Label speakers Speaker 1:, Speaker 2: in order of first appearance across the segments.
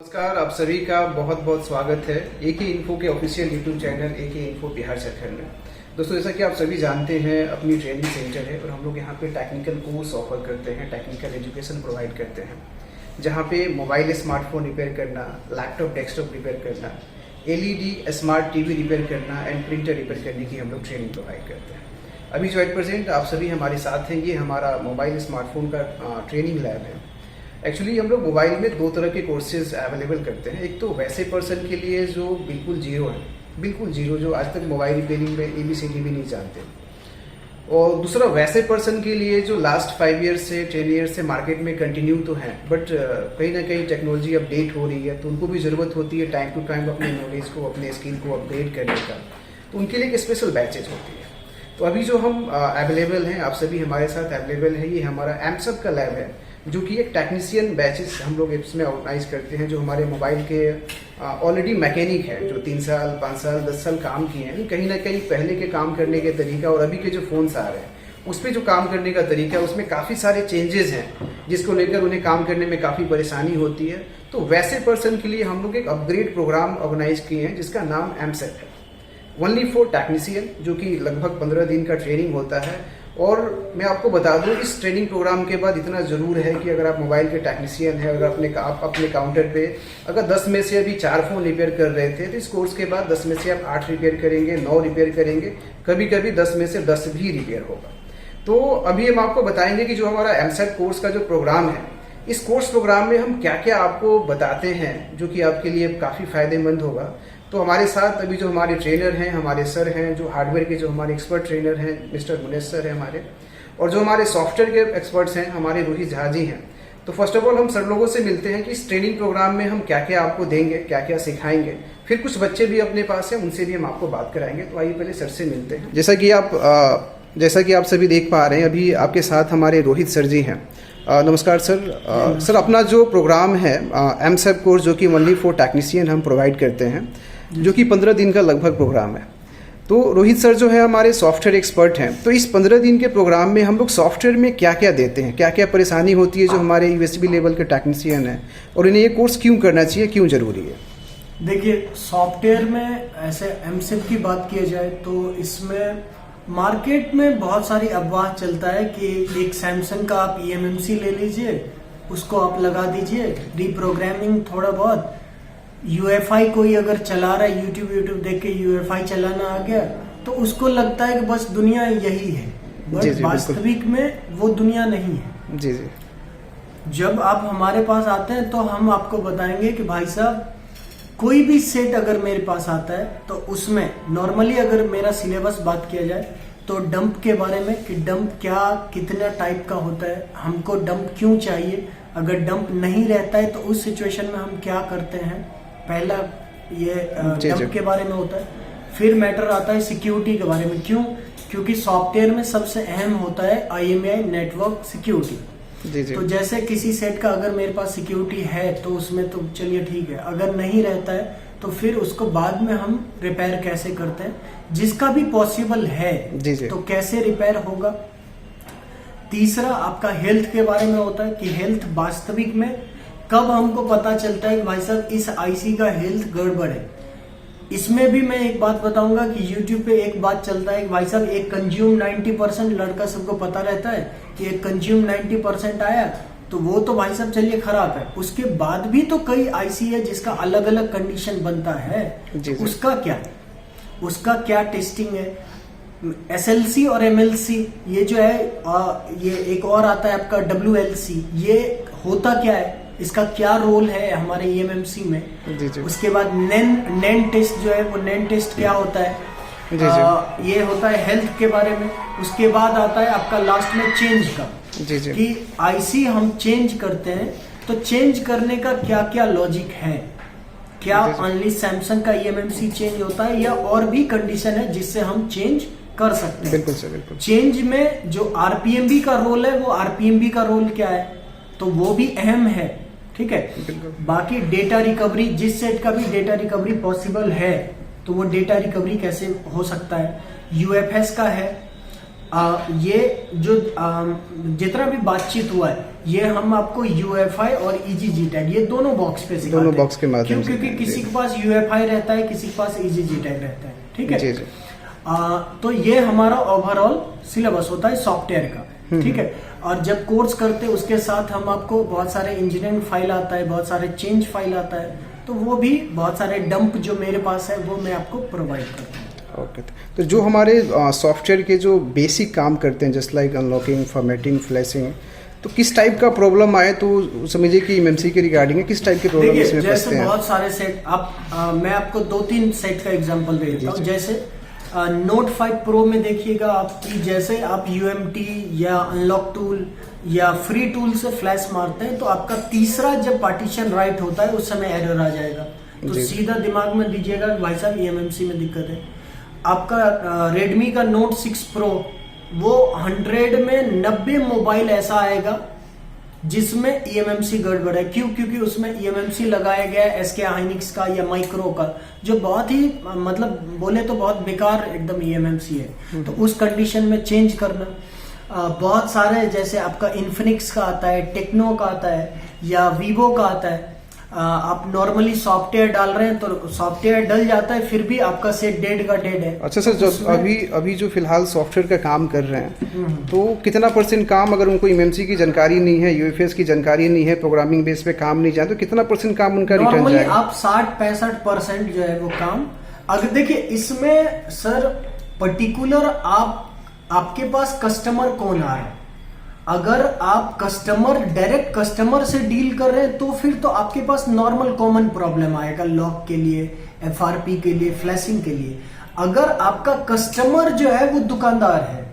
Speaker 1: नमस्कार, आप सभी का बहुत बहुत स्वागत है एक ही इन्फो के ऑफिशियल यूट्यूब चैनल एक ही इन्फो बिहार झारखंड में। दोस्तों, जैसा कि आप सभी जानते हैं, अपनी ट्रेनिंग सेंटर है और हम लोग यहाँ पे टेक्निकल कोर्स ऑफर करते हैं, टेक्निकल एजुकेशन प्रोवाइड करते हैं, जहाँ पे मोबाइल स्मार्टफोन रिपेयर करना, लैपटॉप डेस्कटॉप रिपेयर करना, LED स्मार्ट TV रिपेयर करना एंड प्रिंटर रिपेयर करने की हम लोग ट्रेनिंग प्रोवाइड करते हैं। अभी जो एट प्रेजेंट आप सभी हमारे साथ हैं, ये हमारा मोबाइल स्मार्टफोन का ट्रेनिंग लैब है। एक्चुअली हम लोग मोबाइल में दो तरह के कोर्सेज अवेलेबल करते हैं। एक तो वैसे पर्सन के लिए जो बिल्कुल जीरो है, बिल्कुल जीरो, जो आज तक मोबाइल रिपेयरिंग में ABCD भी नहीं जानते, और दूसरा वैसे पर्सन के लिए जो लास्ट 5 ईयर से 10 ईयर से मार्केट में कंटिन्यू तो हैं, बट कहीं ना कहीं टेक्नोलॉजी अपडेट हो रही है, तो उनको भी ज़रूरत होती है टाइम टू टाइम अपने नॉलेज को, अपने स्किल को अपग्रेड करने का। तो उनके लिए एक स्पेशल बैचेज होती है। तो अभी जो हम अवेलेबल हैं, आप सभी हमारे साथ अवेलेबल है, ये हमारा एमसेप का लैब है, जो कि एक टेक्नीशियन बैचेस हम लोग इसमें ऑर्गेनाइज करते हैं, जो हमारे मोबाइल के ऑलरेडी मैकेनिक है, जो 3 साल 5 साल 10 साल काम किए हैं। कहीं ना कहीं पहले के काम करने के तरीका और अभी के जो फोन्स आ रहे हैं उस पर जो काम करने का तरीका है, उसमें काफ़ी सारे चेंजेस हैं, जिसको लेकर उन्हें काम करने में काफ़ी परेशानी होती है। तो वैसे पर्सन के लिए हम लोग एक अपग्रेड प्रोग्राम ऑर्गेनाइज किए हैं, जिसका नाम एमसेप है, ओनली फॉर टेक्नीशियन, जो कि लगभग 15 दिन का ट्रेनिंग होता है। और मैं आपको बता दूं, इस ट्रेनिंग प्रोग्राम के बाद इतना ज़रूर है कि अगर आप मोबाइल के टेक्नीशियन हैं, अगर आप अपने काउंटर पे अगर 10 में से अभी 4 फ़ोन रिपेयर कर रहे थे, तो इस कोर्स के बाद 10 में से आप 8 रिपेयर करेंगे, 9 रिपेयर करेंगे, कभी कभी 10 में से 10 भी रिपेयर होगा। तो अभी हम आपको बताएंगे कि जो हमारा एमसेट कोर्स का जो प्रोग्राम है, इस कोर्स प्रोग्राम में हम क्या क्या आपको बताते हैं, जो कि आपके लिए काफ़ी फ़ायदेमंद होगा। तो हमारे साथ अभी जो हमारे ट्रेनर हैं, हमारे सर हैं, जो हार्डवेयर के जो हमारे एक्सपर्ट ट्रेनर हैं, मिस्टर मुनेश सर हैं हमारे, और जो हमारे सॉफ्टवेयर के एक्सपर्ट्स हैं, हमारे रोहित झा जी हैं। तो फर्स्ट ऑफ ऑल हम सर लोगों से मिलते हैं कि इस ट्रेनिंग प्रोग्राम में हम क्या क्या आपको देंगे, क्या क्या सिखाएंगे। फिर कुछ बच्चे भी अपने पास हैं, उनसे भी हम आपको बात कराएंगे। तो आइए पहले सर से मिलते हैं। जैसा कि आप सभी देख पा रहे हैं, अभी आपके साथ हमारे रोहित सर जी हैं। नमस्कार सर। सर, अपना जो प्रोग्राम है एमसेप कोर्स, जो कि ओनली फॉर टेक्नीशियन हम प्रोवाइड करते हैं, जो कि 15 दिन का लगभग प्रोग्राम है। तो रोहित सर जो है हमारे सॉफ्टवेयर एक्सपर्ट हैं। तो इस 15 दिन के प्रोग्राम में हम लोग सॉफ्टवेयर में क्या क्या देते हैं, क्या क्या परेशानी होती है जो हमारे USB लेवल के टेक्नीशियन हैं, और इन्हें ये कोर्स क्यों करना चाहिए, क्यों ज़रूरी है?
Speaker 2: देखिए, सॉफ्टवेयर में ऐसे एमसेप की बात की जाए तो इसमें मार्केट में बहुत सारी अफवाह चलता है कि एक सैमसंग का आप eMMC ले लीजिए, उसको आप लगा दीजिए, रीप्रोग्रामिंग थोड़ा बहुत, UEFI कोई अगर चला रहा है, यूट्यूब देख के UEFI चलाना आ गया, तो उसको लगता है कि बस दुनिया यही है, बट वास्तविक में वो दुनिया नहीं है।
Speaker 1: जी जी।
Speaker 2: जब आप हमारे पास आते हैं तो हम आपको बताएंगे कि भाई साहब, कोई भी सेट अगर मेरे पास आता है तो उसमें नॉर्मली अगर मेरा सिलेबस बात किया जाए तो डंप के बारे में, कि डंप क्या कितना टाइप का होता है, हमको डंप क्यों चाहिए, अगर डंप नहीं रहता है तो उस सिचुएशन में हम क्या करते हैं, पहला ये डंप के बारे में होता है। फिर मैटर आता है सिक्योरिटी के बारे में। क्यों? क्योंकि सॉफ्टवेयर में सबसे अहम होता है IMEI नेटवर्क सिक्योरिटी। तो जैसे किसी सेट का अगर मेरे पास सिक्योरिटी है तो उसमें तो चलिए ठीक है, अगर नहीं रहता है तो फिर उसको बाद में हम रिपेयर कैसे करते हैं, जिसका भी पॉसिबल है तो कैसे रिपेयर होगा। तीसरा आपका हेल्थ के बारे में होता है कि हेल्थ वास्तविक में कब हमको पता चलता है कि भाई साहब इस IC का हेल्थ गड़बड़ है। इसमें भी मैं एक बात बताऊंगा कि YouTube पे एक बात चलता है कि भाई साहब एक कंज्यूम 90%, लड़का सबको पता रहता है कि एक कंज्यूम 90% आया तो वो तो भाई साहब चलिए खराब है। उसके बाद भी तो कई IC है जिसका अलग अलग कंडीशन बनता है, उसका क्या टेस्टिंग है। SLC और MLC ये जो है, ये एक और आता है आपका WLC, ये होता क्या है, इसका क्या रोल है हमारे eMMC में। उसके बाद नैन टेस्ट जो है, वो नैन टेस्ट क्या होता है, ये होता है हेल्थ के बारे में। उसके बाद आता है आपका लास्ट में चेंज का, कि IC हम चेंज करते हैं तो चेंज करने का क्या क्या लॉजिक है, क्या ओनली सैमसंग का eMMC चेंज होता है या और भी कंडीशन है जिससे हम चेंज कर सकते हैं।
Speaker 1: बिल्कुल सर, बिल्कुल।
Speaker 2: चेंज में जो RPMB का रोल है, वो RPMB का रोल क्या है, तो वो भी अहम है, ठीक है। बाकी डेटा रिकवरी, जिस सेट का भी डेटा रिकवरी पॉसिबल है तो वो डेटा रिकवरी कैसे हो सकता है। UFS का है, ये जो जितना भी बातचीत हुआ है ये हम आपको UEFI और EGG टैग ये दोनों बॉक्स पे सिखाते हैं।
Speaker 1: दोनों बॉक्स के माध्यम से,
Speaker 2: क्योंकि किसी के पास UEFI रहता है, किसी के पास EGG टैग रहता है, ठीक है।
Speaker 1: जी जी।
Speaker 2: तो ये हमारा ओवरऑल सिलेबस होता है सॉफ्टवेयर का, ठीक है। और जब कोर्स करते हैं उसके साथ हम आपको बहुत सारे इंजीनियरिंग फाइल आता है, बहुत सारे चेंज फाइल आता है, तो वो भी बहुत सारे डंप जो मेरे पास है वो मैं आपको प्रोवाइड करता हूँ।
Speaker 1: ओके, तो जो हमारे सॉफ्टवेयर के जो बेसिक काम करते हैं just like unlocking, formatting, flashing, तो किस टाइप का प्रॉब्लम आए तो समझिए कि एमएमसी के रिगार्डिंग है, किस टाइप के प्रॉब्लम इसमें फंसते हैं?
Speaker 2: बहुत सारे सेट मैं आपको 2-3 सेट का एग्जांपल दे देता हूँ। जैसे नोट 5 प्रो में देखिएगा आपकी, जैसे आप UMT या अनलॉक टूल या फ्री टूल से फ्लैश मारते हैं तो आपका तीसरा जब पार्टीशन राइट होता है उस समय एरर आ जाएगा। तो सीधा दिमाग में दीजिएगा भाई साहब EMMC में दिक्कत है। आपका रेडमी का नोट 6 प्रो वो 100 में 90 मोबाइल ऐसा आएगा जिसमें EMMC गड़बड़ है। क्यों? क्योंकि उसमें EMMC लगाया गया है SK हाइनिक्स का या माइक्रो का, जो बहुत ही मतलब बोले तो बहुत बेकार एकदम EMMC है। तो उस कंडीशन में चेंज करना। बहुत सारे जैसे आपका इन्फिनिक्स का आता है, टेक्नो का आता है या वीवो का आता है। आप नॉर्मली सॉफ्टवेयर डाल रहे हैं तो सॉफ्टवेयर डल जाता है, फिर भी आपका सेट डेड का डेड है।
Speaker 1: अच्छा सर, जब अभी जो फिलहाल सॉफ्टवेयर का काम कर रहे हैं तो कितना % काम, अगर उनको एमएमसी की जानकारी नहीं है, यूएफएस की जानकारी नहीं है, प्रोग्रामिंग बेस पे काम नहीं जाए तो कितना % काम उनका रिटर्न जाएगा?
Speaker 2: आप 60-65% जो है वो काम। अगर देखिए इसमें सर पर्टिकुलर आपके पास कस्टमर कौन आ रहा है। अगर आप डायरेक्ट कस्टमर से डील कर रहे हैं तो फिर तो आपके पास नॉर्मल कॉमन प्रॉब्लम आएगा, लॉक के लिए, FRP के लिए, फ्लैशिंग के लिए। अगर आपका कस्टमर जो है वो दुकानदार है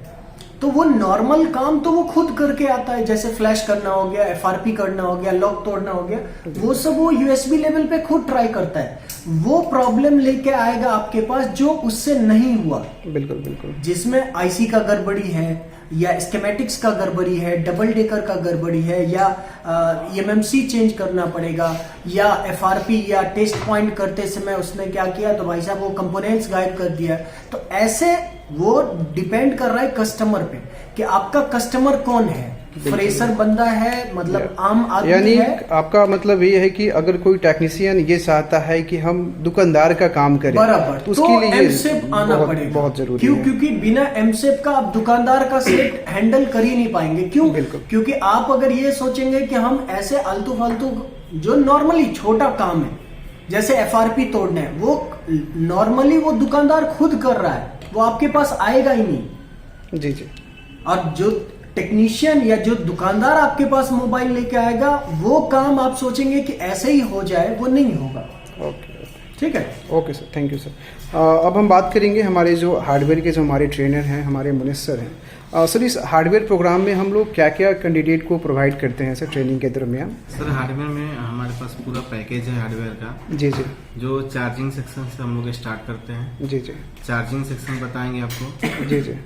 Speaker 2: तो वो नॉर्मल काम तो वो खुद करके आता है, जैसे फ्लैश करना हो गया, FRP करना हो गया, लॉक तोड़ना हो गया, वो सब वो USB लेवल पे खुद ट्राई करता है। वो प्रॉब्लम लेके आएगा आपके पास जो उससे नहीं हुआ।
Speaker 1: बिल्कुल बिल्कुल।
Speaker 2: जिसमें IC का गड़बड़ी है या स्कीमेटिक्स का गड़बड़ी है, डबल डेकर का गड़बड़ी है, या EMMC चेंज करना पड़ेगा, या FRP या टेस्ट पॉइंट करते समय उसने क्या किया तो भाई साहब वो कंपोनेंट्स गायब कर दिया। तो ऐसे वो डिपेंड कर रहा है कस्टमर पे कि आपका कस्टमर कौन है। फ्रेशर बंदा है, मतलब आम आदमी
Speaker 1: यानी
Speaker 2: है।
Speaker 1: आपका मतलब ये है कि अगर कोई टेक्नीशियन ये चाहता है कि हम दुकानदार का काम करें
Speaker 2: बराबर,
Speaker 1: तो उसके लिए
Speaker 2: MSEP आना पड़ेगा,
Speaker 1: बहुत जरूरी
Speaker 2: क्यों?
Speaker 1: है।
Speaker 2: क्योंकि बिना MSEP का आप दुकानदार का सेट हैंडल कर ही नहीं पाएंगे। क्यों? क्योंकि आप अगर ये सोचेंगे कि हम ऐसे आलतू फालतू जो नॉर्मली छोटा काम है जैसे FRP तोड़ना है, वो नॉर्मली वो दुकानदार खुद कर रहा है, वो आपके पास आएगा ही नहीं।
Speaker 1: जी जी।
Speaker 2: और जो टेक्नीशियन या जो दुकानदार आपके पास मोबाइल लेके आएगा वो काम आप सोचेंगे कि ऐसे ही हो जाए, वो नहीं होगा।
Speaker 1: ओके,
Speaker 2: ठीक है।
Speaker 1: Okay sir, thank you sir. अब हम बात करेंगे हमारे जो हार्डवेयर के जो हमारे ट्रेनर हैं, हमारे मुनिस्सर हैं। सर, इस हार्डवेयर प्रोग्राम में हम लोग क्या क्या कैंडिडेट को प्रोवाइड करते हैं सर ट्रेनिंग के दरमियान?
Speaker 3: सर हार्डवेयर में हमारे पास पूरा पैकेज है हार्डवेयर का।
Speaker 1: जी जी। जो
Speaker 3: चार्जिंग सेक्शन से हम लोग स्टार्ट करते हैं।
Speaker 1: जी जी।
Speaker 3: चार्जिंग सेक्शन बताएंगे आपको।
Speaker 1: जी जी।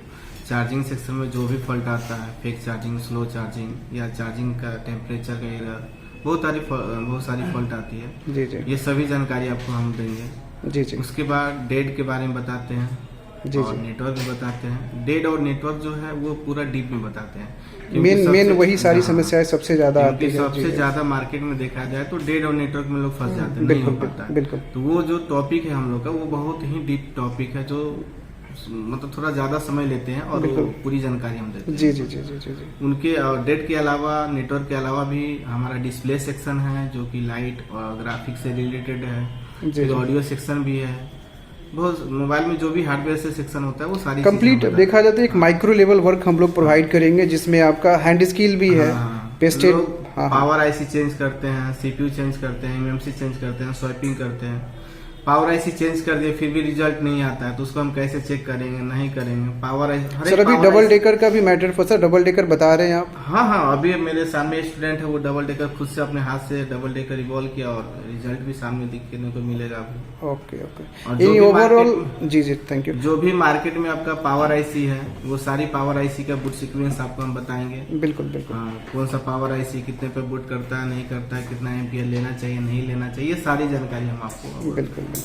Speaker 3: चार्जिंग सेक्शन में जो भी फॉल्ट आता है, फेक चार्जिंग, स्लो चार्जिंग या चार्जिंग का टेम्परेचर का एरर, बहुत सारी फॉल्ट आती है।
Speaker 1: जी जी।
Speaker 3: ये सभी जानकारी आपको हम देंगे।
Speaker 1: जी जी।
Speaker 3: उसके बाद डेड के बारे में बताते हैं।
Speaker 1: जी
Speaker 3: और
Speaker 1: जी।
Speaker 3: नेटवर्क भी बताते हैं। डेड और नेटवर्क जो है वो पूरा डीप में बताते हैं।
Speaker 1: मेन वही सारी समस्याएं सबसे ज्यादा आती है।
Speaker 3: सबसे ज्यादा मार्केट में देखा जाए तो डेड और नेटवर्क में लोग फंस जाते हैं, नहीं हो पाता है।
Speaker 1: बिल्कुल।
Speaker 3: तो वो जो टॉपिक है हम लोग का वो बहुत ही डीप टॉपिक है, जो मतलब थोड़ा ज्यादा समय लेते हैं और पूरी जानकारी हम देते हैं।
Speaker 1: जी जी जी जी जी जी।
Speaker 3: उनके डेड के अलावा, नेटवर्क के अलावा भी हमारा डिस्प्ले सेक्शन है जो कि लाइट और ग्राफिक्स से रिलेटेड है। फिर ऑडियो सेक्शन भी है। बहुत मोबाइल में जो भी हार्डवेयर से सेक्शन होता है वो सारी
Speaker 1: कंप्लीट देखा जाता है। एक माइक्रो लेवल वर्क हम लोग प्रोवाइड करेंगे जिसमें आपका हैंड स्किल भी है, पेस्टेड,
Speaker 3: पावर आईसी चेंज करते हैं, सीपीयू चेंज करते हैं, एमएमसी चेंज करते हैं, स्वैपिंग करते हैं। पावर आईसी चेंज कर दिए फिर भी रिजल्ट नहीं आता है तो उसको हम कैसे चेक करेंगे? नहीं करेंगे। पावर आईसी
Speaker 1: सर, अभी डबल डेकर का भी मैटर फंसा। डबल डेकर बता रहे हैं आप?
Speaker 3: हाँ, अभी मेरे सामने स्टूडेंट है, वो डबल डेकर खुद से अपने हाथ से डबल डेकर इवॉल्व किया और रिजल्ट भी सामने दिखने को मिलेगा अभी।
Speaker 1: ओके। ओवरऑल जी जी, थैंक यू।
Speaker 3: जो भी मार्केट में आपका पावर आईसी है वो सारी पावर आईसी का बूट सीक्वेंस आपको हम बताएंगे।
Speaker 1: बिल्कुल बिल्कुल।
Speaker 3: कौन सा पावर आईसी कितने पे बूट करता है, नहीं करता है, कितना एम्पियर लेना चाहिए, नहीं लेना चाहिए, ये सारी जानकारी हम आपको।
Speaker 1: बिल्कुल बिल्कुल।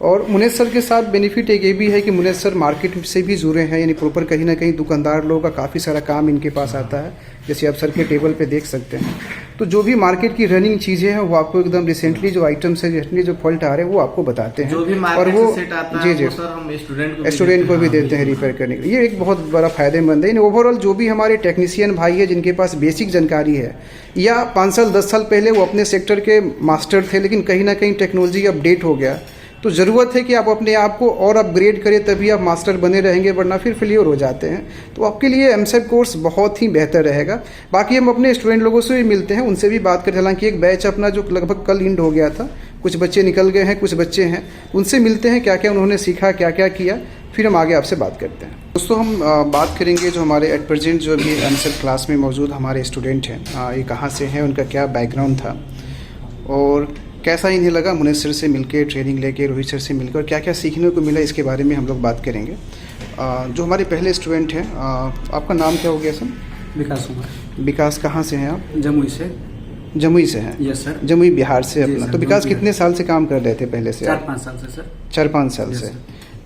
Speaker 1: और मुनेश सर के साथ बेनिफिट एक ये भी है कि मुनेश सर मार्केट से भी जुड़े हैं, यानी प्रॉपर कहीं ना कहीं दुकानदार लोगों का काफ़ी सारा काम इनके पास आता है, जैसे आप सर के टेबल पे देख सकते हैं। तो जो भी मार्केट की रनिंग चीज़ें हैं वो आपको एकदम रिसेंटली जो आइटम्स है, रिसेंटली जो फॉल्ट आ रहे हैं वो आपको बताते हैं,
Speaker 3: जो भी
Speaker 1: और
Speaker 3: मार्केट
Speaker 1: वो
Speaker 3: से सेट आता है
Speaker 1: जी जी
Speaker 3: वो सर हम
Speaker 1: स्टूडेंट को भी देते हैं रिपेयर करने के लिए। ये एक बहुत बड़ा फायदेमंद है। ओवरऑल जो भी हमारे टेक्नीशियन भाई है जिनके पास बेसिक जानकारी है, या 5 साल 10 साल पहले वो अपने सेक्टर के मास्टर थे, लेकिन कहीं ना कहीं टेक्नोलॉजी अपडेट हो गया, तो ज़रूरत है कि आप अपने आप को और अपग्रेड करें, तभी आप मास्टर बने रहेंगे, वरना फिर फेलियर हो जाते हैं। तो आपके लिए एमसेट कोर्स बहुत ही बेहतर रहेगा। बाकी हम अपने स्टूडेंट लोगों से भी मिलते हैं, उनसे भी बात करते हैं। हालांकि एक बैच अपना जो लगभग कल इंड हो गया था, कुछ बच्चे निकल गए हैं, कुछ बच्चे हैं, उनसे मिलते हैं, क्या क्या उन्होंने सीखा, क्या क्या किया, फिर हम आगे आपसे बात करते हैं। दोस्तों हम बात करेंगे जो हमारे एट प्रेजेंट जो भी एमसेट क्लास में मौजूद हमारे स्टूडेंट हैं, ये कहाँ से हैं, उनका क्या बैकग्राउंड था और कैसा इन्हें लगा मुनेश सर से मिलकर, ट्रेनिंग लेके, रोहित सर से मिलकर, और क्या क्या सीखने को मिला, इसके बारे में हम लोग बात करेंगे। जो हमारे पहले स्टूडेंट हैं, आपका नाम क्या हो गया सर?
Speaker 4: विकास कुमार।
Speaker 1: विकास कहाँ से हैं आप?
Speaker 4: जमुई से।
Speaker 1: जमुई से हैं?
Speaker 4: Yes sir.
Speaker 1: जमुई बिहार से
Speaker 4: जी
Speaker 1: अपना।
Speaker 4: सर,
Speaker 1: तो विकास
Speaker 4: जमुई
Speaker 1: कितने साल से काम कर रहे थे पहले से?
Speaker 4: 4-5 साल से सर।
Speaker 1: 4-5 साल
Speaker 4: यस
Speaker 1: से।
Speaker 4: सर।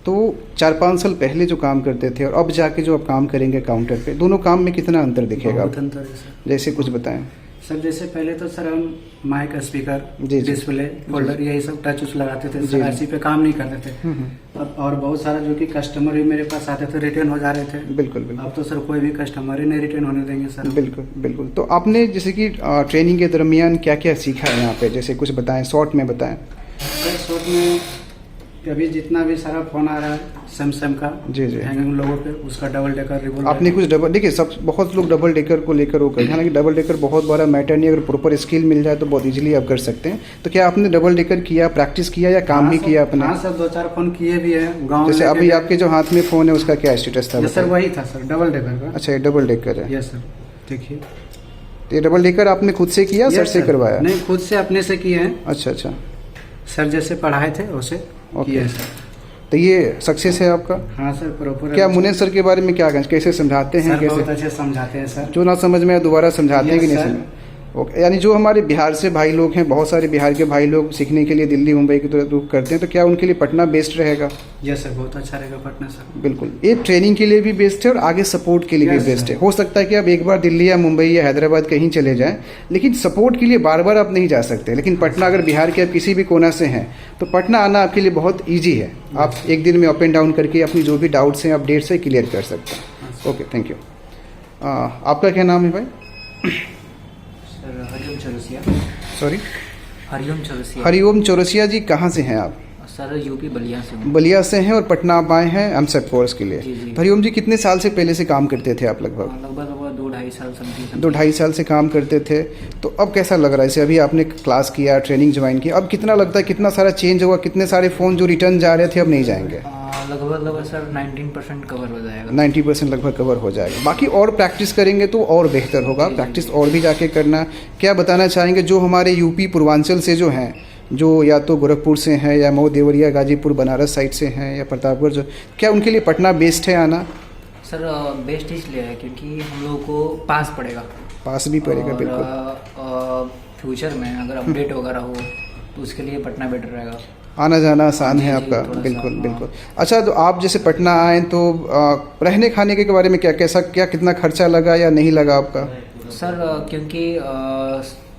Speaker 1: तो 4-5 साल पहले जो काम करते थे और अब जाके जो आप काम करेंगे काउंटर पे, दोनों काम में कितना अंतर दिखेगा?
Speaker 4: बहुत अंतर है सर।
Speaker 1: जैसे कुछ बताएं
Speaker 4: सर जैसे पहले तो सर हम माइक, स्पीकर,
Speaker 1: जी, जी।
Speaker 4: डिस्प्ले, फोल्डर यही सब टच उच लगाते थे
Speaker 1: जी,
Speaker 4: सर,
Speaker 1: जी।
Speaker 4: ऐसी पे काम नहीं करते थे। और बहुत सारा जो कि कस्टमर भी मेरे पास आते थे, रिटर्न हो जा रहे थे।
Speaker 1: बिल्कुल बिल्कुल
Speaker 4: अब तो सर कोई भी कस्टमर ही नहीं रिटर्न होने देंगे सर।
Speaker 1: बिल्कुल बिल्कुल। तो आपने जैसे कि ट्रेनिंग के दरमियान क्या क्या सीखा है यहाँ पे, जैसे कुछ बताएं, शॉर्ट में बताएं।
Speaker 4: सर शॉर्ट में अभी जितना भी सारा फोन आ रहा है सैमसंग का,
Speaker 1: जी, जी।
Speaker 4: हैंगिंग लोगों पे, उसका डबल डेकर रिवॉल्वर।
Speaker 1: आपने कुछ डबल, देखिए सब बहुत लोग डबल डेकर को लेकर वो करें, हालांकि डबल डेकर बहुत बड़ा मैटर नहीं, अगर प्रॉपर स्किल मिल जाए तो बहुत इजीली आप कर सकते हैं। तो क्या आपने डबल डेकर किया, प्रैक्टिस किया या काम भी किया अपने?
Speaker 4: हाँ सर, 2-4 फोन किए भी हैं गाँव।
Speaker 1: जैसे अभी आपके जो हाथ में फ़ोन है उसका क्या स्टेटस था?
Speaker 4: सर वही था सर, डबल डेकर का।
Speaker 1: अच्छा, ये डबल डेकर है।
Speaker 4: Yes sir.
Speaker 1: देखिए, तो ये डबल डेकर आपने खुद से किया, सर
Speaker 4: यस
Speaker 1: से
Speaker 4: सर।
Speaker 1: करवाया?
Speaker 4: नहीं, खुद से अपने से किए हैं
Speaker 1: अच्छा अच्छा,
Speaker 4: सर, जैसे पढ़ाए थे वैसे
Speaker 1: ओके।
Speaker 4: किए हैं सर।
Speaker 1: तो ये सक्सेस है आपका?
Speaker 4: हाँ सर, प्रॉपर।
Speaker 1: क्या मुनेश सर के बारे में क्या कहें, कैसे समझाते हैं?
Speaker 4: सर बहुत
Speaker 1: कैसे
Speaker 4: अच्छे समझाते हैं सर।
Speaker 1: जो ना समझ में आए दोबारा समझाते हैं कि नहीं
Speaker 4: Yes,
Speaker 1: समझ? ओके, यानी जो हमारे बिहार से भाई लोग हैं, बहुत सारे बिहार के भाई लोग सीखने के लिए दिल्ली मुंबई की तरफ रुख करते हैं, तो क्या उनके लिए पटना बेस्ट रहेगा?
Speaker 4: यस सर, बहुत अच्छा रहेगा पटना सर।
Speaker 1: बिल्कुल, ये ट्रेनिंग के लिए भी बेस्ट है और आगे सपोर्ट के लिए भी
Speaker 4: Yes,
Speaker 1: बेस्ट
Speaker 4: sir.
Speaker 1: है। हो सकता है कि आप एक बार दिल्ली या मुंबई या हैदराबाद कहीं चले जाएं, लेकिन सपोर्ट के लिए बार बार आप नहीं जा सकते। लेकिन पटना, अगर बिहार के आप किसी भी कोना से हैं तो पटना आना आपके लिए बहुत ईजी है। आप एक दिन में अप एंड डाउन करके अपनी जो भी डाउट्स हैं, अपडेट्स हैं, क्लियर कर सकते हैं। Okay, thank you. आपका क्या नाम है भाई?
Speaker 5: सर हरिओम चौरसिया।
Speaker 1: सॉरी,
Speaker 5: हरिओम चौरसिया।
Speaker 1: हरिओम चौरसिया जी, कहाँ से हैं आप?
Speaker 5: सर यूपी बलिया से हूँ।
Speaker 1: बलिया से हैं और पटना आप आए हैं एमसेट कोर्स के लिए।
Speaker 5: जी, जी।
Speaker 1: हरिओम जी, कितने साल से पहले से काम करते थे आप? लगभग
Speaker 5: लगभग 2-2.5 साल समथिंग।
Speaker 1: 2-2.5 साल से काम करते थे। तो अब कैसा लग रहा है? जैसे अभी आपने क्लास किया, ट्रेनिंग ज्वाइन की, अब कितना लगता है, कितना सारा चेंज होगा? कितने सारे फ़ोन जो रिटर्न जा रहे थे अब नहीं जाएंगे?
Speaker 5: लगभग सर 19% कवर हो जाएगा।
Speaker 1: 90% लगभग कवर हो जाएगा। बाकी और प्रैक्टिस करेंगे तो और बेहतर होगा। प्रैक्टिस और भी जाके करना। क्या बताना चाहेंगे जो हमारे यूपी पूर्वांचल से जो हैं, जो या तो गोरखपुर से हैं या मऊ, देवरिया, गाजीपुर, बनारस साइड से हैं या प्रतापगढ़, जो क्या उनके लिए पटना बेस्ट है आना?
Speaker 5: सर बेस्ट इसलिए है क्योंकि हम लोगों को पास पड़ेगा।
Speaker 1: पास भी पड़ेगा,
Speaker 5: और,
Speaker 1: बिल्कुल।
Speaker 5: फ्यूचर में अगर अपडेट वगैरह हो तो उसके लिए पटना बेटर रहेगा।
Speaker 1: आना जाना आसान है
Speaker 5: जी,
Speaker 1: आपका,
Speaker 5: थोड़ा सा,
Speaker 1: बिल्कुल
Speaker 5: हाँ।
Speaker 1: बिल्कुल। अच्छा, तो आप जैसे पटना आए तो रहने खाने के बारे में क्या, कैसा, क्या कितना खर्चा लगा या नहीं लगा आपका?
Speaker 5: सर क्योंकि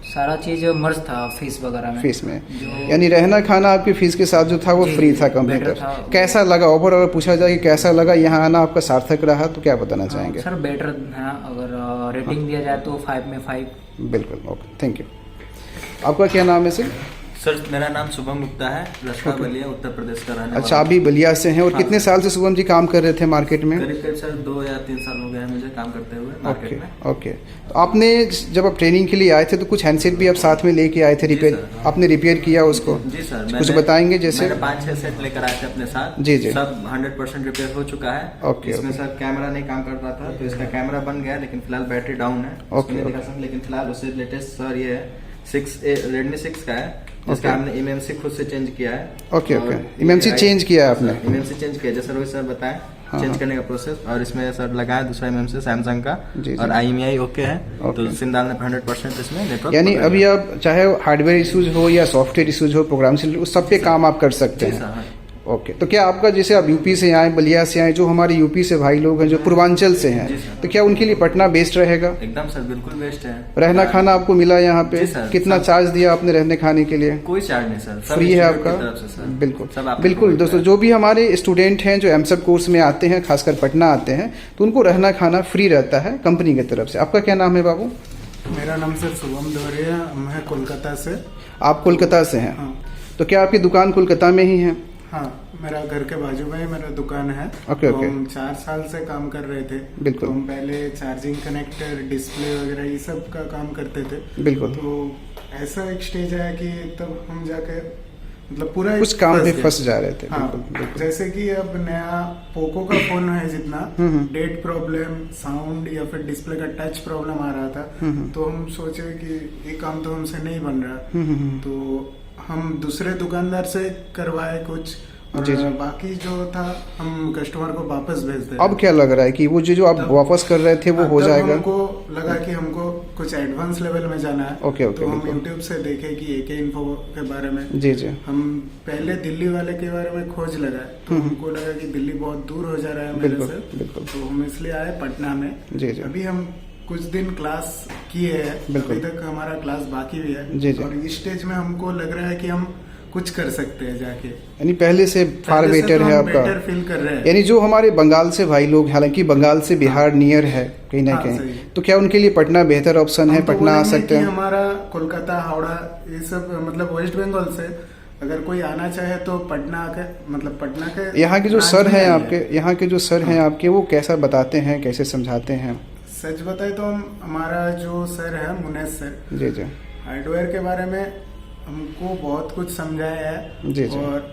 Speaker 5: सारा चीज़ मर्ज था फीस वगैरह में।
Speaker 1: फीस में,
Speaker 5: जो
Speaker 1: यानी रहना खाना आपकी फीस के साथ जो था वो
Speaker 5: जी,
Speaker 1: फ्री था,
Speaker 5: बेटर
Speaker 1: कंप्लीट।
Speaker 5: था।
Speaker 1: कैसा लगा ओवर, अगर पूछा जाए कि कैसा लगा यहाँ आना, आपका सार्थक रहा तो क्या बताना चाहेंगे?
Speaker 5: सर बेटर है, अगर रेटिंग दिया जाए तो 5 में 5।
Speaker 1: बिल्कुल, ओके, थैंक यू। आपका क्या नाम है सर?
Speaker 6: सर मेरा नाम शुभम गुप्ता है, रस्ता बलिया उत्तर प्रदेश का रहने
Speaker 1: अच्छा,
Speaker 6: वाला
Speaker 1: आप भी बलिया से हैं और
Speaker 6: हाँ,
Speaker 1: कितने साल से शुभम जी काम कर रहे थे मार्केट में?
Speaker 6: करीब करीब सर 2 या 3 साल हो गए हैं मुझे काम करते हुए मार्केट
Speaker 1: ओके
Speaker 6: में।
Speaker 1: ओके। तो आपने जब आप ट्रेनिंग के लिए आए थे तो कुछ हैंडसेट भी आप साथ में लेके आए थे,
Speaker 6: जी
Speaker 1: रिपेयर
Speaker 6: सर, हाँ।
Speaker 1: आपने रिपेयर किया उसको?
Speaker 6: जी सर,
Speaker 1: कुछ बताएंगे जैसे?
Speaker 6: मैंने 5-6 सेट लेकर आए थे अपने साथ।
Speaker 1: जी, जी।
Speaker 6: सब 100% रिपेयर हो चुका है।
Speaker 1: ओके,
Speaker 6: इसमें
Speaker 1: ओके।
Speaker 6: सर कैमरा नहीं काम करता था तो इसका कैमरा बन गया, लेकिन फिलहाल बैटरी डाउन है।
Speaker 1: ओके,
Speaker 6: उसको नहीं
Speaker 1: ओके।
Speaker 6: दिखा सकता, लेकिन फिलहाल उससे लेटेस्ट सर ये है Redmi 6 का है, जिसका
Speaker 1: ओके।
Speaker 6: हमने एमएमसी खुद से चेंज किया है।
Speaker 1: ओके,
Speaker 6: और
Speaker 1: ओके। एमएमसी चेंज किया है आपने?
Speaker 6: एमएमसी चेंज किया, जैसे रोहित सर बताएं
Speaker 1: हाँ,
Speaker 6: चेंज
Speaker 1: हाँ।
Speaker 6: करने का प्रोसेस। और इसमें सर लगाया दूसरा एमएमसी सैमसंग का,
Speaker 1: जी, जी।
Speaker 6: और IMEI ओके है।
Speaker 1: ओके।
Speaker 6: तो सिम डालने पर 100% इसमें नेटवर्क,
Speaker 1: यानी अभी आप चाहे हार्डवेयर इशूज हो या सॉफ्टवेयर इशूज हो, प्रोग्राम से उस सब पे काम आप कर सकते
Speaker 6: जी
Speaker 1: हैं।
Speaker 6: सर, हाँ।
Speaker 1: ओके, तो क्या आपका जैसे आप यूपी से आए, बलिया से आए, जो हमारे यूपी से भाई लोग हैं जो पूर्वांचल से हैं,
Speaker 6: जी सर।
Speaker 1: तो क्या उनके लिए पटना बेस्ट रहेगा?
Speaker 6: एकदम सर, बिल्कुल बेस्ट है।
Speaker 1: रहना खाना आपको मिला यहाँ पे?
Speaker 6: जी सर,
Speaker 1: कितना
Speaker 6: सब।
Speaker 1: चार्ज दिया आपने रहने खाने के लिए?
Speaker 6: कोई चार्ज नहीं सर, सब
Speaker 1: फ्री है
Speaker 6: इंस्टीट्यूट
Speaker 1: आपका?
Speaker 6: की तरफ से सर।
Speaker 1: बिल्कुल
Speaker 6: सब आपको
Speaker 1: बिल्कुल।
Speaker 6: provide
Speaker 1: दोस्तों,
Speaker 6: है।
Speaker 1: जो भी हमारे स्टूडेंट हैं जो एमसेट कोर्स में आते हैं, खासकर पटना आते हैं, तो उनको रहना खाना फ्री रहता है कंपनी की तरफ से। आपका क्या नाम है बाबू?
Speaker 7: मेरा नाम सर शुभम दौरिया, मैं कोलकाता से।
Speaker 1: आप कोलकाता से हैं?
Speaker 7: हाँ
Speaker 1: तो क्या आपकी दुकान कोलकाता में ही है?
Speaker 7: हाँ, मेरा घर के बाजू में ही मेरा दुकान है।
Speaker 1: ओके,
Speaker 7: तो
Speaker 1: ओके।
Speaker 7: हम 4 साल से काम कर रहे थे।
Speaker 1: बिल्कुल।
Speaker 7: तो हम पहले चार्जिंग कनेक्टर, डिस्प्ले वगैरह ये सब का काम करते थे।
Speaker 1: बिल्कुल।
Speaker 7: तो ऐसा एक स्टेज आया कि तब हम जाके मतलब पूरा
Speaker 1: कुछ काम पे
Speaker 7: गए।
Speaker 1: फंस जा रहे थे।
Speaker 7: हाँ,
Speaker 1: बिल्कुल बिल्कुल।
Speaker 7: जैसे कि अब नया पोको का फोन है, जितना डेट प्रॉब्लम, साउंड या फिर डिस्प्ले का टच प्रॉब्लम आ रहा था, तो हम सोचे कि ये काम तो हमसे नहीं बन रहा। तो हम दूसरे दुकानदार से करवाए कुछ, और
Speaker 1: जी, जी।
Speaker 7: बाकी जो था हम कस्टमर को वापस भेज देते।
Speaker 1: अब क्या लग रहा है कि वो जो आप वापस कर रहे थे वो हो
Speaker 7: तब
Speaker 1: जाएगा?
Speaker 7: हमको लगा कि हमको कुछ एडवांस लेवल में जाना है।
Speaker 1: ओके, ओके,
Speaker 7: तो हम
Speaker 1: बिल्कुल।
Speaker 7: यूट्यूब से देखे कि एके इन्फो के बारे में।
Speaker 1: जी जी।
Speaker 7: हम पहले दिल्ली वाले के बारे में खोज लगाए, तो हमको लगा कि दिल्ली बहुत दूर हो जा रहा है मेरे
Speaker 1: बिल्कुल,
Speaker 7: से।
Speaker 1: बिल्कुल।
Speaker 7: तो हम इसलिए आए पटना में।
Speaker 1: जी, जी।
Speaker 7: अभी हम कुछ दिन क्लास किए हैं,
Speaker 1: बिल्कुल।
Speaker 7: अभी तक हमारा क्लास बाकी भी है।
Speaker 1: जी, जी।
Speaker 7: और इस स्टेज में हमको लग रहा है कि हम कुछ कर सकते हैं जाके।
Speaker 1: यानी पहले से फार
Speaker 7: पहले से
Speaker 1: बेटर
Speaker 7: तो
Speaker 1: है
Speaker 7: हम
Speaker 1: आपका?
Speaker 7: बेटर फील कर रहे हैं।
Speaker 1: यानी जो हमारे बंगाल से भाई लोग, हालांकि बंगाल से बिहार नियर है कहीं ना
Speaker 7: हाँ,
Speaker 1: कहीं,
Speaker 7: सही।
Speaker 1: तो क्या उनके लिए पटना बेहतर ऑप्शन है?
Speaker 7: हम तो
Speaker 1: पटना आ
Speaker 7: बोलेंगे
Speaker 1: सकते
Speaker 7: कि
Speaker 1: हैं?
Speaker 7: हमारा कोलकाता, हावड़ा, ये सब मतलब वेस्ट बंगाल से अगर कोई आना चाहे तो पटना के, मतलब पटना के
Speaker 1: यहाँ के जो
Speaker 7: branch
Speaker 1: सर
Speaker 7: में
Speaker 1: हैं
Speaker 7: आइए।
Speaker 1: आपके, यहाँ के जो सर हैं आपके, वो कैसा बताते हैं, कैसे समझाते हैं?
Speaker 7: सच बताए तो हमारा जो सर है मुनेश सर,
Speaker 1: जी जी।
Speaker 7: हार्डवेयर के बारे में हमको बहुत कुछ समझाया है।
Speaker 1: जी, जी।
Speaker 7: और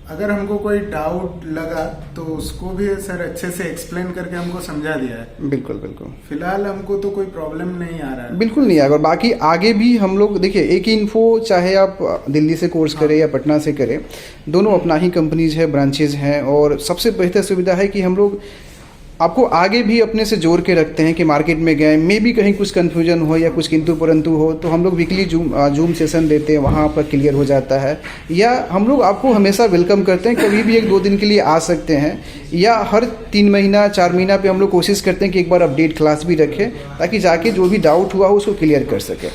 Speaker 7: अगर हमको कोई डाउट लगा तो उसको भी सर अच्छे से एक्सप्लेन करके हमको समझा दिया है।
Speaker 1: बिल्कुल बिल्कुल।
Speaker 7: फिलहाल हमको तो कोई प्रॉब्लम नहीं आ रहा है।
Speaker 1: बिल्कुल नहीं आएगा। और बाकी आगे भी हम लोग देखिए, एक ही इन्फो चाहे आप दिल्ली से कोर्स करें या पटना से करें, दोनों अपना ही कंपनीज है, ब्रांचेज हैं, और सबसे बेहतर सुविधा है कि हम लोग आपको आगे भी अपने से जोड़ के रखते हैं कि मार्केट में गए, मे भी कहीं कुछ कन्फ्यूजन हो या कुछ किंतु परंतु हो, तो हम लोग वीकली जूम सेशन देते हैं, वहाँ पर क्लियर हो जाता है। या हम लोग आपको हमेशा वेलकम करते हैं, कभी भी 1-2 दिन के लिए आ सकते हैं, या हर 3 महीना 4 महीना पे हम लोग कोशिश करते हैं कि एक बार अपडेट क्लास भी रखें, ताकि जाके जो भी डाउट हुआ हो उसको क्लियर कर सके।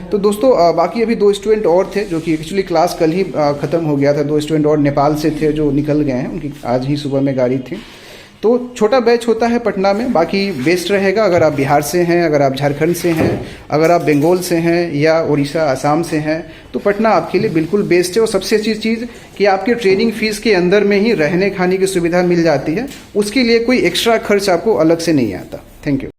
Speaker 1: तो दोस्तों, बाकी अभी 2 स्टूडेंट और थे जो कि एक्चुअली क्लास कल ही ख़त्म हो गया था। 2 स्टूडेंट और नेपाल से थे जो निकल गए हैं, उनकी आज ही सुबह में गाड़ी थी। तो छोटा बैच होता है पटना में, बाकी बेस्ट रहेगा अगर आप बिहार से हैं, अगर आप झारखंड से हैं, अगर आप बंगाल से हैं, या उड़ीसा, असम से हैं, तो पटना आपके लिए बिल्कुल बेस्ट है। और सबसे अच्छी चीज़ कि आपके ट्रेनिंग फीस के अंदर में ही रहने खाने की सुविधा मिल जाती है, उसके लिए कोई एक्स्ट्रा खर्च आपको अलग से नहीं आता। Thank you.